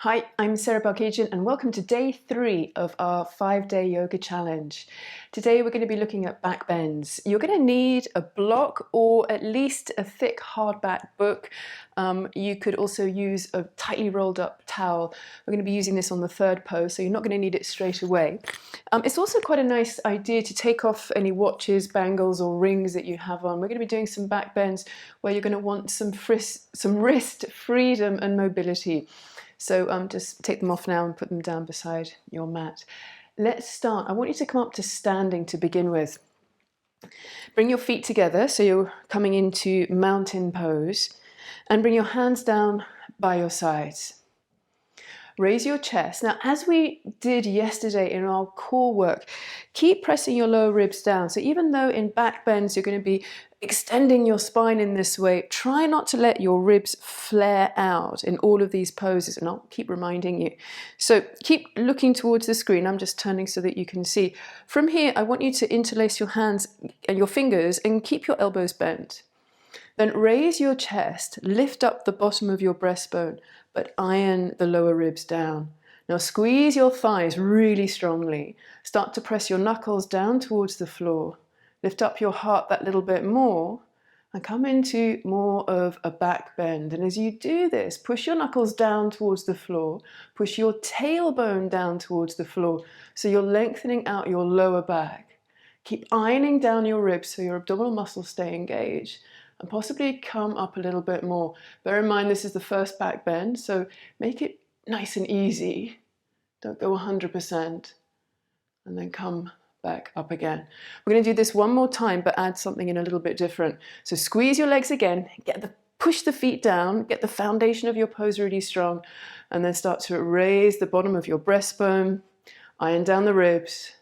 Hi, I'm Sarah Barkajian and welcome to day 3 of our 5-day yoga challenge. Today we're going to be looking at back bends. You're going to need a block or at least a thick hardback book. You could also use a tightly rolled up towel. We're going to be using this on the third pose, so you're not going to need it straight away. It's also quite a nice idea to take off any watches, bangles or rings that you have on. We're going to be doing some back bends where you're going to want some wrist freedom and mobility. So just take them off now and put them down beside your mat. Let's start. I want you to come up to standing to begin with. Bring your feet together so you're coming into mountain pose, and bring your hands down by your sides. Raise your chest. Now, as we did yesterday in our core work, keep pressing your lower ribs down. So even though in back bends you're going to be extending your spine in this way, try not to let your ribs flare out in all of these poses, and I'll keep reminding you. So keep looking towards the screen. I'm just turning so that you can see. From here, I want you to interlace your hands and your fingers and keep your elbows bent. Then raise your chest, lift up the bottom of your breastbone, but iron the lower ribs down. Now squeeze your thighs really strongly. Start to press your knuckles down towards the floor. Lift up your heart that little bit more and come into more of a back bend. And as you do this, push your knuckles down towards the floor, push your tailbone down towards the floor, so you're lengthening out your lower back. Keep ironing down your ribs so your abdominal muscles stay engaged, and possibly come up a little bit more. Bear in mind this is the first back bend, so make it nice and easy. Don't go 100%, and then come back up again. We're going to do this one more time, but add something in a little bit different. So squeeze your legs again, push the feet down, get the foundation of your pose really strong, and then start to raise the bottom of your breastbone, iron down the ribs,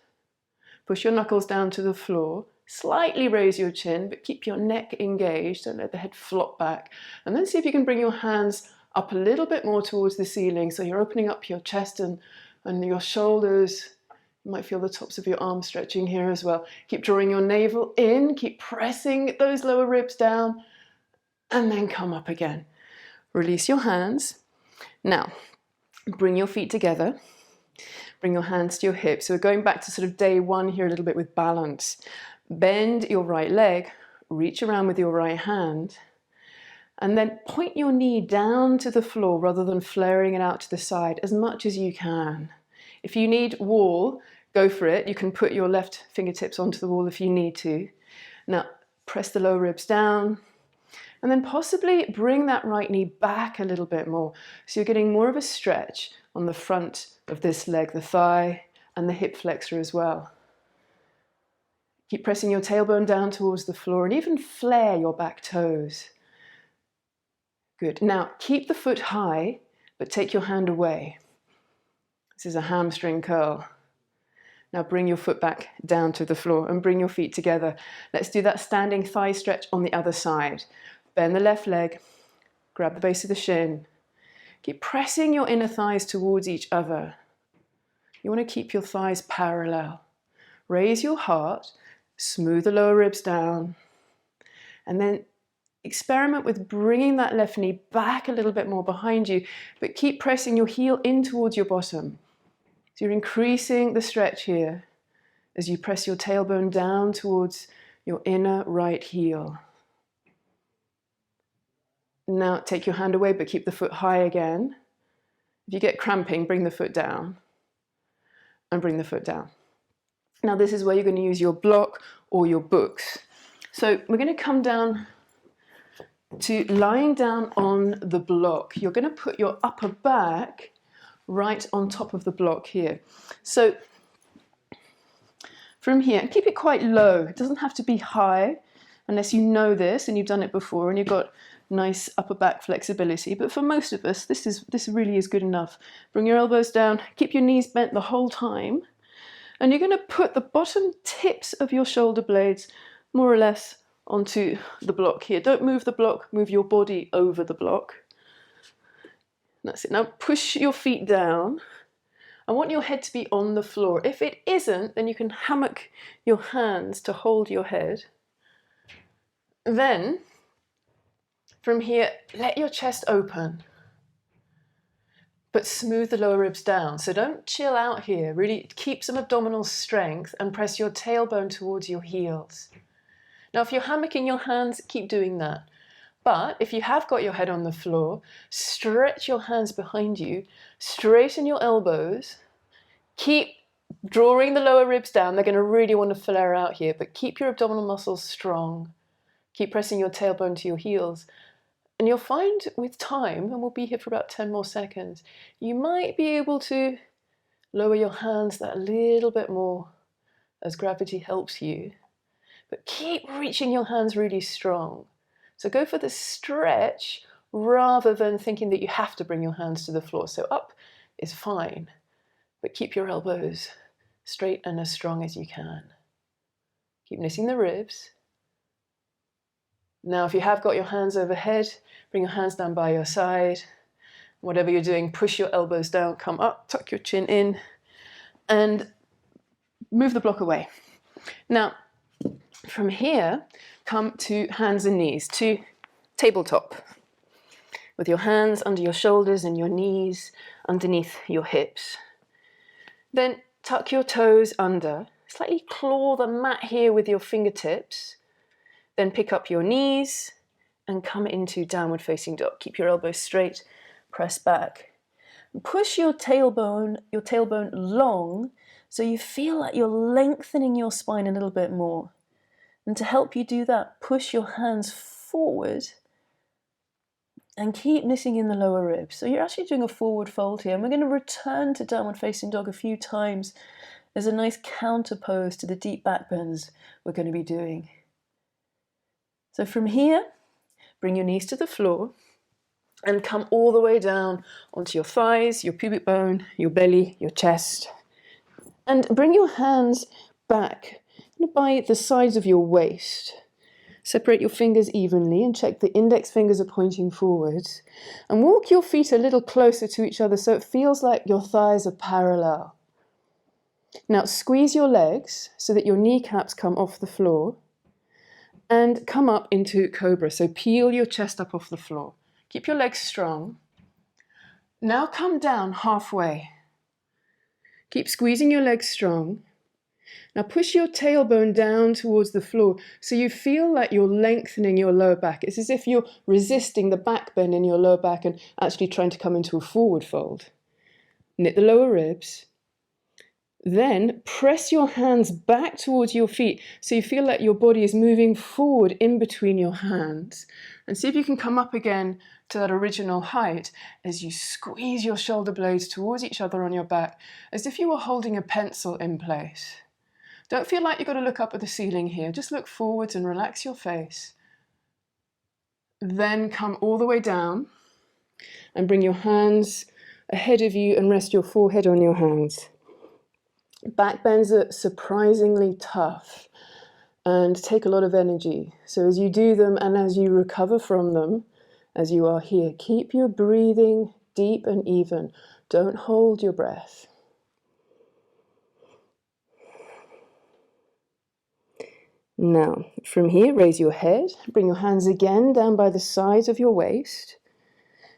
push your knuckles down to the floor, slightly raise your chin, but keep your neck engaged, don't let the head flop back, and then see if you can bring your hands up a little bit more towards the ceiling, so you're opening up your chest and your shoulders. You might feel the tops of your arms stretching here as well. Keep drawing your navel in, keep pressing those lower ribs down, and then come up again. Release your hands. Now, bring your feet together. Bring your hands to your hips. So we're going back to sort of day 1 here a little bit with balance. Bend your right leg, reach around with your right hand, and then point your knee down to the floor rather than flaring it out to the side as much as you can. If you need wall, go for it. You can put your left fingertips onto the wall if you need to. Now, press the lower ribs down, and then possibly bring that right knee back a little bit more. So you're getting more of a stretch on the front of this leg, the thigh, and the hip flexor as well. Keep pressing your tailbone down towards the floor and even flare your back toes. Good. Now, keep the foot high, but take your hand away. This is a hamstring curl. Now bring your foot back down to the floor and bring your feet together. Let's do that standing thigh stretch on the other side. Bend the left leg, grab the base of the shin. Keep pressing your inner thighs towards each other. You want to keep your thighs parallel. Raise your heart, smooth the lower ribs down, and then experiment with bringing that left knee back a little bit more behind you, but keep pressing your heel in towards your bottom. So you're increasing the stretch here as you press your tailbone down towards your inner right heel. Now take your hand away, but keep the foot high again. If you get cramping, bring the foot down and bring the foot down. Now this is where you're going to use your block or your books. So we're going to come down to lying down on the block. You're going to put your upper back right on top of the block here. So from here, keep it quite low. It doesn't have to be high unless you know this and you've done it before and you've got nice upper back flexibility. But for most of us, this really is good enough. Bring your elbows down, keep your knees bent the whole time. And you're going to put the bottom tips of your shoulder blades more or less onto the block here. Don't move the block, move your body over the block. That's it. Now push your feet down. I want your head to be on the floor. If it isn't, then you can hammock your hands to hold your head. Then, from here, let your chest open. but smooth the lower ribs down. So don't chill out here. Really keep some abdominal strength and press your tailbone towards your heels. Now, if you're hammocking your hands, keep doing that. But if you have got your head on the floor, stretch your hands behind you, straighten your elbows, keep drawing the lower ribs down. They're going to really want to flare out here, but keep your abdominal muscles strong. Keep pressing your tailbone to your heels. And you'll find with time, and we'll be here for about 10 more seconds, you might be able to lower your hands that little bit more as gravity helps you. But keep reaching your hands really strong. So go for the stretch rather than thinking that you have to bring your hands to the floor. So up is fine, but keep your elbows straight and as strong as you can. Keep knitting the ribs. Now, if you have got your hands overhead, bring your hands down by your side. Whatever you're doing, push your elbows down, come up, tuck your chin in, and move the block away. Now, from here, come to hands and knees, to tabletop, with your hands under your shoulders and your knees underneath your hips. Then tuck your toes under, slightly claw the mat here with your fingertips. Then pick up your knees and come into downward facing dog. Keep your elbows straight, press back. Push your tailbone long so you feel like you're lengthening your spine a little bit more. And to help you do that, push your hands forward and keep knitting in the lower ribs. So you're actually doing a forward fold here. And we're going to return to downward facing dog a few times as a nice counter pose to the deep back bends we're going to be doing. So from here, bring your knees to the floor and come all the way down onto your thighs, your pubic bone, your belly, your chest. And bring your hands back by the sides of your waist. Separate your fingers evenly and check the index fingers are pointing forwards. And walk your feet a little closer to each other so it feels like your thighs are parallel. Now squeeze your legs so that your kneecaps come off the floor. And come up into Cobra. So peel your chest up off the floor. Keep your legs strong. Now come down halfway. Keep squeezing your legs strong. Now push your tailbone down towards the floor so you feel like you're lengthening your lower back. It's as if you're resisting the back bend in your lower back and actually trying to come into a forward fold. Knit the lower ribs. Then press your hands back towards your feet so you feel like your body is moving forward in between your hands. And see if you can come up again to that original height as you squeeze your shoulder blades towards each other on your back, as if you were holding a pencil in place. Don't feel like you've got to look up at the ceiling here. Just look forwards and relax your face. Then come all the way down and bring your hands ahead of you and rest your forehead on your hands. Back bends are surprisingly tough and take a lot of energy. So as you do them and as you recover from them, as you are here, keep your breathing deep and even. Don't hold your breath. Now, from here, raise your head. Bring your hands again down by the sides of your waist.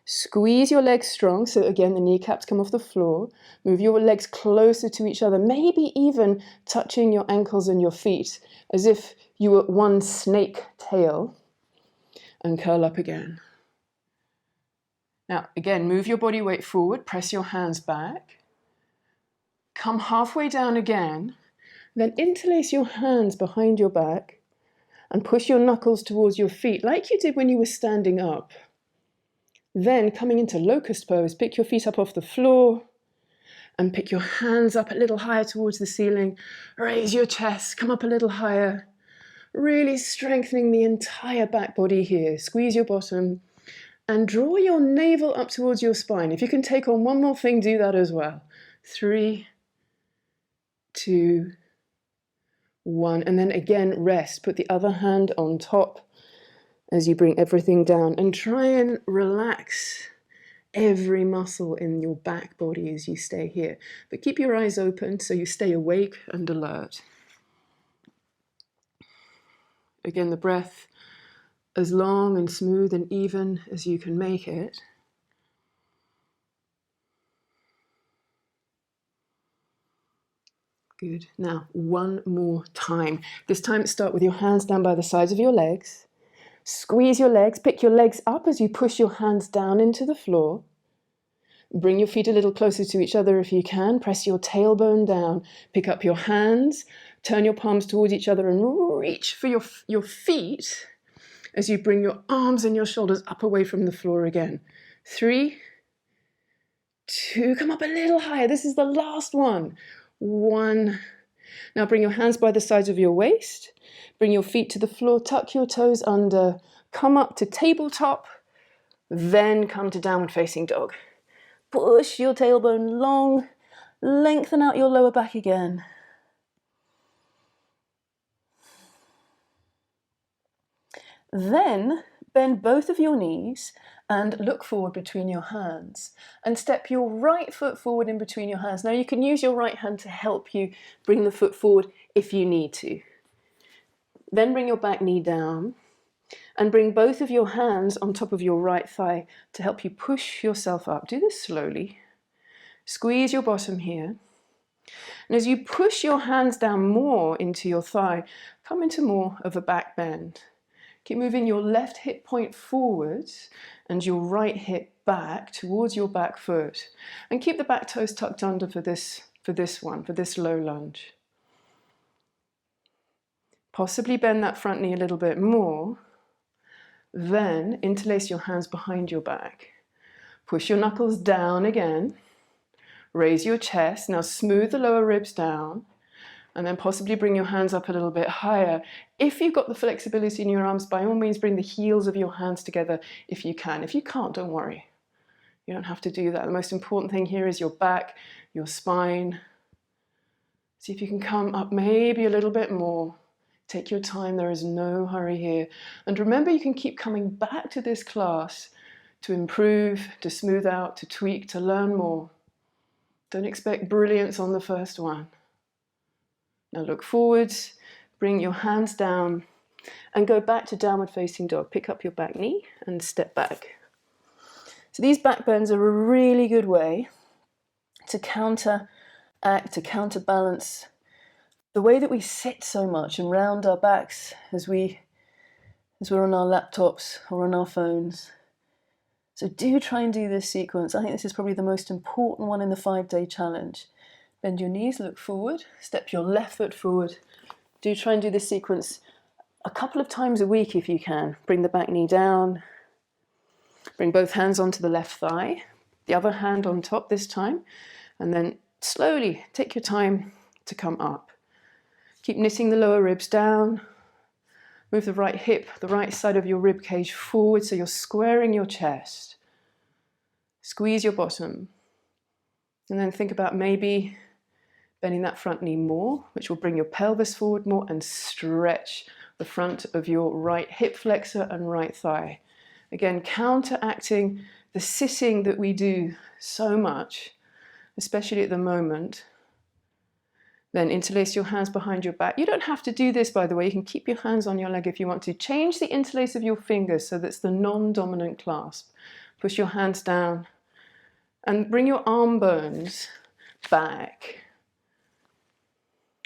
Squeeze your legs strong, so again the kneecaps come off the floor. Move your legs closer to each other, maybe even touching your ankles and your feet, as if you were one snake tail, and curl up again. Now, again, move your body weight forward, press your hands back. Come halfway down again, then interlace your hands behind your back and push your knuckles towards your feet, like you did when you were standing up. Then, coming into locust pose, pick your feet up off the floor and pick your hands up a little higher towards the ceiling. Raise your chest, come up a little higher. Really strengthening the entire back body here. Squeeze your bottom and draw your navel up towards your spine. If you can take on one more thing, do that as well. 3, 2, 1. And then again, rest. Put the other hand on top as you bring everything down, and try and relax every muscle in your back body as you stay here. But keep your eyes open so you stay awake and alert. Again, the breath as long and smooth and even as you can make it. Good. Now, one more time. This time start with your hands down by the sides of your legs. Squeeze your legs, pick your legs up as you push your hands down into the floor. Bring your feet a little closer to each other if you can. Press your tailbone down. Pick up your hands, turn your palms towards each other and reach for your feet as you bring your arms and your shoulders up away from the floor again. 3, 2, come up a little higher. This is the last one. 1. Now bring your hands by the sides of your waist. Bring your feet to the floor, tuck your toes under, come up to tabletop, then come to downward facing dog. Push your tailbone long, lengthen out your lower back again. Then bend both of your knees and look forward between your hands and step your right foot forward in between your hands. Now you can use your right hand to help you bring the foot forward if you need to. Then bring your back knee down and bring both of your hands on top of your right thigh to help you push yourself up. Do this slowly. Squeeze your bottom here. And as you push your hands down more into your thigh, come into more of a back bend. Keep moving your left hip point forwards and your right hip back towards your back foot. And keep the back toes tucked under for this low lunge. Possibly bend that front knee a little bit more. Then interlace your hands behind your back. Push your knuckles down again. Raise your chest. Now smooth the lower ribs down. And then possibly bring your hands up a little bit higher. If you've got the flexibility in your arms, by all means bring the heels of your hands together if you can. If you can't, don't worry. You don't have to do that. The most important thing here is your back, your spine. See if you can come up maybe a little bit more. Take your time, there is no hurry here. And remember, you can keep coming back to this class to improve, to smooth out, to tweak, to learn more. Don't expect brilliance on the first one. Now look forwards, bring your hands down and go back to downward facing dog. Pick up your back knee and step back. So these back bends are a really good way to counteract, to counterbalance the way that we sit so much and round our backs as we're on our laptops or on our phones. So do try and do this sequence. I think this is probably the most important one in the 5-day challenge. Bend your knees, look forward, step your left foot forward. Do try and do this sequence a couple of times a week if you can. Bring the back knee down. Bring both hands onto the left thigh. The other hand on top this time. And then slowly take your time to come up. Keep knitting the lower ribs down. Move the right hip, the right side of your rib cage forward so you're squaring your chest. Squeeze your bottom. And then think about maybe bending that front knee more, which will bring your pelvis forward more and stretch the front of your right hip flexor and right thigh. Again, counteracting the sitting that we do so much, especially at the moment. Then interlace your hands behind your back. You don't have to do this, by the way. You can keep your hands on your leg if you want to. Change the interlace of your fingers so that's the non-dominant clasp. Push your hands down and bring your arm bones back.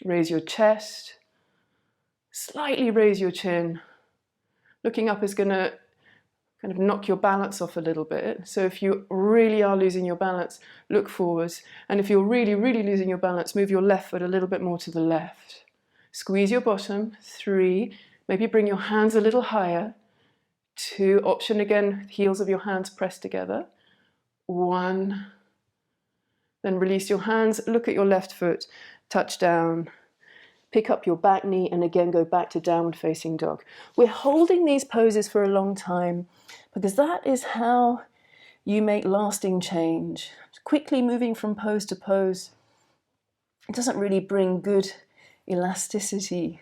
Raise your chest. Slightly raise your chin. Looking up is going to kind of knock your balance off a little bit. So if you really are losing your balance, look forwards. And if you're really, really losing your balance, move your left foot a little bit more to the left. Squeeze your bottom. 3. Maybe bring your hands a little higher. 2. Option again, heels of your hands pressed together. 1. Then release your hands. Look at your left foot. Touch down. Pick up your back knee and again go back to downward facing dog. We're holding these poses for a long time because that is how you make lasting change. Quickly moving from pose to pose, it doesn't really bring good elasticity,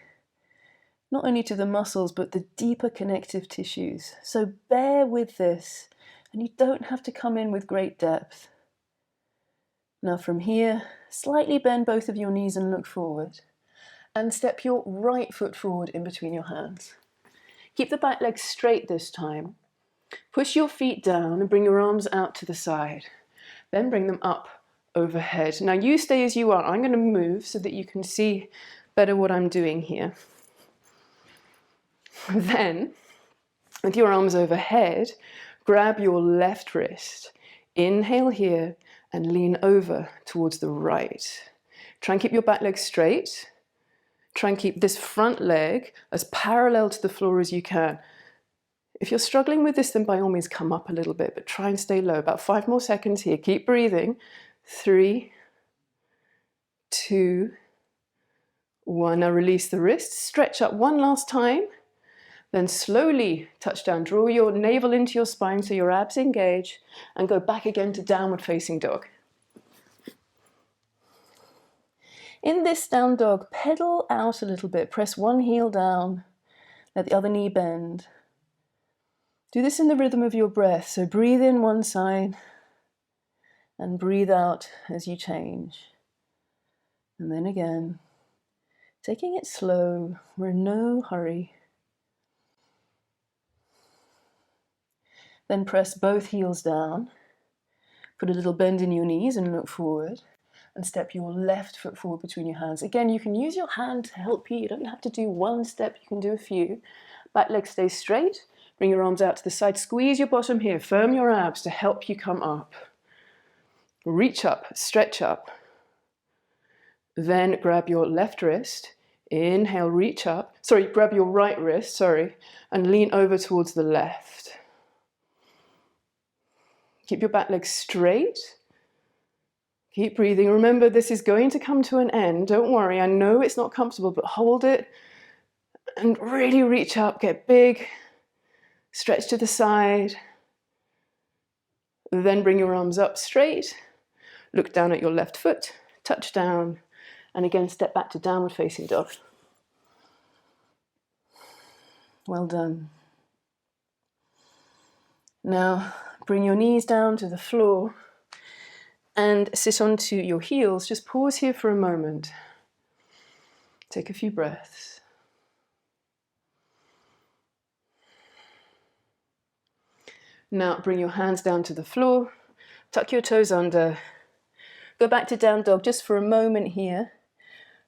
not only to the muscles but the deeper connective tissues. So bear with this and you don't have to come in with great depth. Now from here, slightly bend both of your knees and look forward. And step your right foot forward in between your hands. Keep the back leg straight this time. Push your feet down and bring your arms out to the side. Then bring them up overhead. Now you stay as you are. I'm going to move so that you can see better what I'm doing here. Then, with your arms overhead, grab your left wrist. Inhale here and lean over towards the right. Try and keep your back leg straight. Try and keep this front leg as parallel to the floor as you can. If you're struggling with this, then by all means come up a little bit, but try and stay low. About 5 more seconds here. Keep breathing. 3, 2, 1. Now release the wrists. Stretch up one last time. Then slowly touch down. Draw your navel into your spine so your abs engage, and go back again to downward facing dog. In this down dog, pedal out a little bit. Press one heel down. Let the other knee bend. Do this in the rhythm of your breath. So breathe in one side and breathe out as you change. And then again, taking it slow. We're in no hurry. Then press both heels down. Put a little bend in your knees and look forward. And step your left foot forward between your hands. Again, you can use your hand to help you. You don't have to do one step, you can do a few. Back leg stays straight. Bring your arms out to the side. Squeeze your bottom here. Firm your abs to help you come up. Reach up, stretch up. Then grab your left wrist. Inhale, reach up. Grab your right wrist, and lean over towards the left. Keep your back leg straight. Keep breathing. Remember, this is going to come to an end. Don't worry. I know it's not comfortable, but hold it and really reach up. Get big. Stretch to the side. Then bring your arms up straight. Look down at your left foot. Touch down. And again, step back to downward facing dog. Well done. Now, bring your knees down to the floor and sit onto your heels. Just pause here for a moment. Take a few breaths. Now bring your hands down to the floor. Tuck your toes under. Go back to down dog just for a moment here.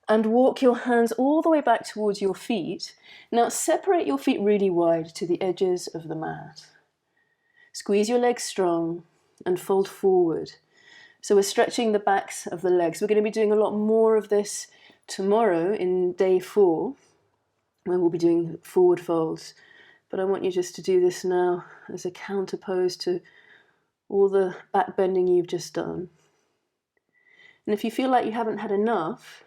And walk your hands all the way back towards your feet. Now separate your feet really wide to the edges of the mat. Squeeze your legs strong and fold forward. So we're stretching the backs of the legs. We're going to be doing a lot more of this tomorrow in day 4, when we'll be doing forward folds. But I want you just to do this now as a counterpose to all the back bending you've just done. And if you feel like you haven't had enough,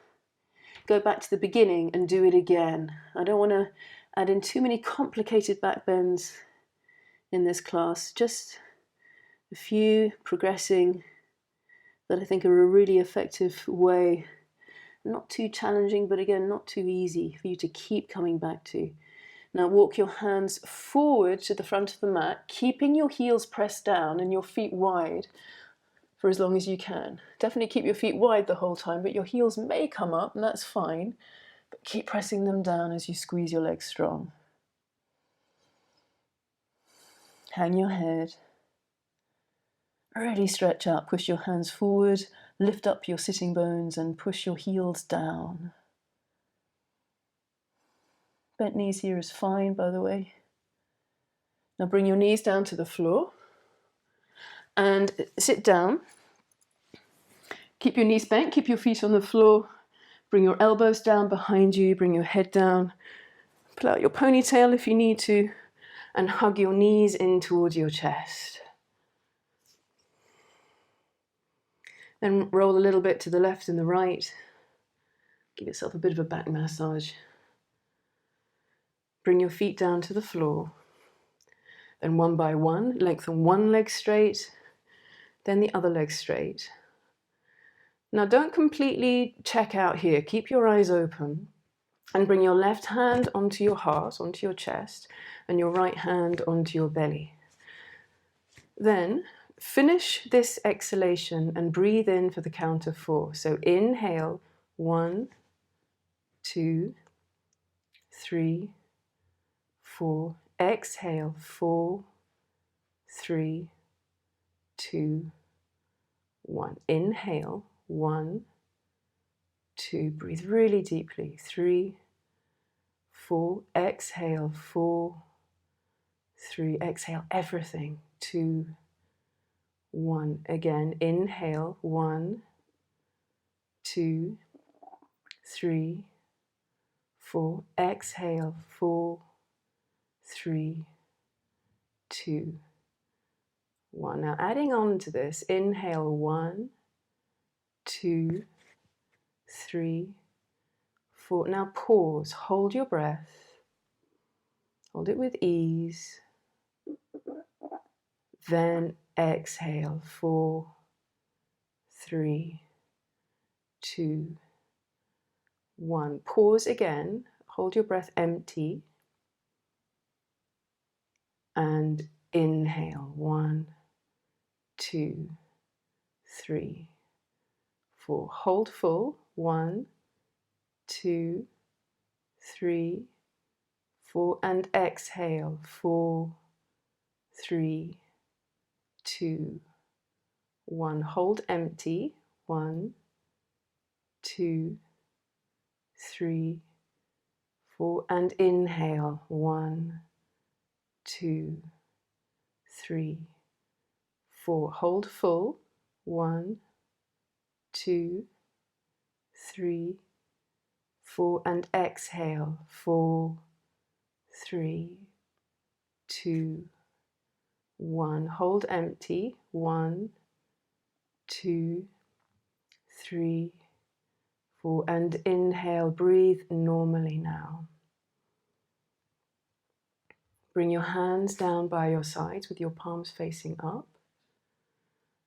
go back to the beginning and do it again. I don't want to add in too many complicated back bends in this class. Just a few progressing that I think are a really effective way. Not too challenging, but again, not too easy for you to keep coming back to. Now walk your hands forward to the front of the mat, keeping your heels pressed down and your feet wide for as long as you can. Definitely keep your feet wide the whole time, but your heels may come up, and that's fine. But keep pressing them down as you squeeze your legs strong. Hang your head. Really stretch up. Push your hands forward, lift up your sitting bones, and push your heels down. Bent knees here is fine, by the way. Now bring your knees down to the floor and sit down. Keep your knees bent, keep your feet on the floor. Bring your elbows down behind you, bring your head down. Pull out your ponytail if you need to, and hug your knees in towards your chest. Then roll a little bit to the left and the right. Give yourself a bit of a back massage. Bring your feet down to the floor. Then one by one, lengthen one leg straight, then the other leg straight. Now don't completely check out here. Keep your eyes open and bring your left hand onto your heart, onto your chest, and your right hand onto your belly. Then finish this exhalation and breathe in for the count of 4. So inhale, 1, 2, 3, 4. Exhale, 4, 3, 2, 1. Inhale, 1, 2, breathe really deeply, 3, 4, exhale, 4, 3, exhale everything, 2, 1. Again, inhale, 1, 2, 3, 4, exhale, 4, 3, 2, 1. Now adding on to this, inhale, 1, 2, 3, 4. Now pause, hold your breath, hold it with ease, then exhale, 4, 3, 2, 1. Pause again, hold your breath empty, and inhale, 1, 2, 3, 4. Hold full, 1, 2, 3, 4, and exhale, 4, 3, 2, 1. Hold empty, 1, 2, 3, 4, and inhale, 1, 2, 3, 4. Hold full, 1, 2, 3, 4, and exhale, 4, 3, 2, 1. Hold empty, 1, 2, 3, 4, and inhale. Breathe normally now. Bring your hands down by your sides with your palms facing up.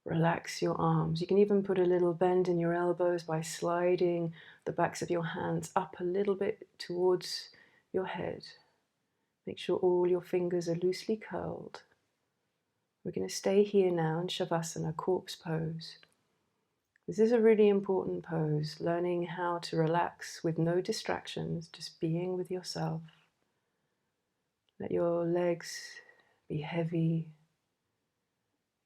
Relax your arms. You can even put a little bend in your elbows by sliding the backs of your hands up a little bit towards your head. Make sure all your fingers are loosely curled. We're going to stay here now in Savasana, corpse pose. This is a really important pose, learning how to relax with no distractions, just being with yourself. Let your legs be heavy.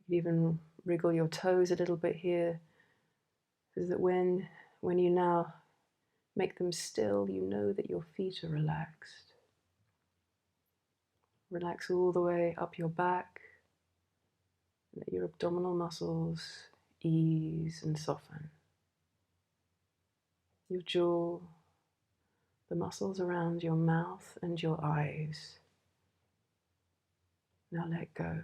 You can even wriggle your toes a little bit here, so that when you now make them still, you know that your feet are relaxed. Relax all the way up your back. Let your abdominal muscles ease and soften. Your jaw, the muscles around your mouth and your eyes. Now let go.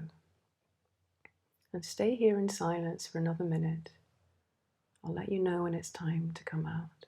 And stay here in silence for another minute. I'll let you know when it's time to come out.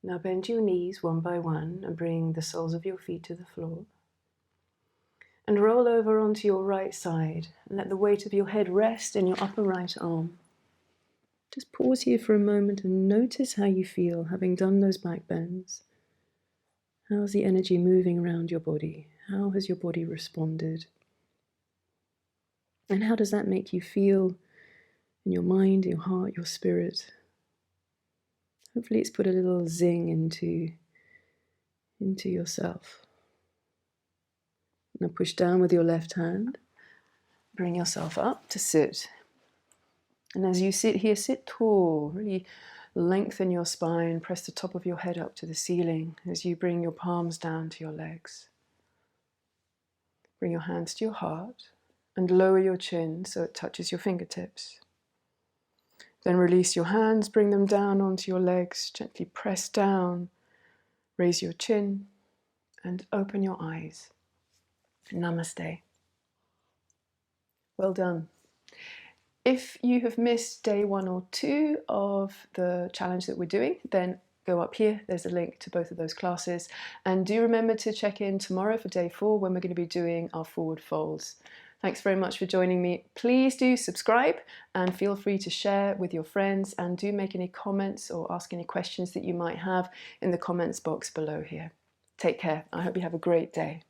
Now bend your knees one by one and bring the soles of your feet to the floor. And roll over onto your right side and let the weight of your head rest in your upper right arm. Just pause here for a moment and notice how you feel having done those back bends. How's the energy moving around your body? How has your body responded? And how does that make you feel in your mind, your heart, your spirit? Hopefully it's put a little zing into yourself. Now push down with your left hand. Bring yourself up to sit. And as you sit here, sit tall. Really Lengthen your spine, press the top of your head up to the ceiling as you bring your palms down to your legs. Bring your hands to your heart and lower your chin so it touches your fingertips. Then release your hands, bring them down onto your legs, gently press down, raise your chin and open your eyes. Namaste. Well done. If you have missed day 1 or 2 of the challenge that we're doing, then go up here. There's a link to both of those classes. And do remember to check in tomorrow for day 4 when we're going to be doing our forward folds. Thanks very much for joining me. Please do subscribe and feel free to share with your friends, and do make any comments or ask any questions that you might have in the comments box below here. Take care. I hope you have a great day.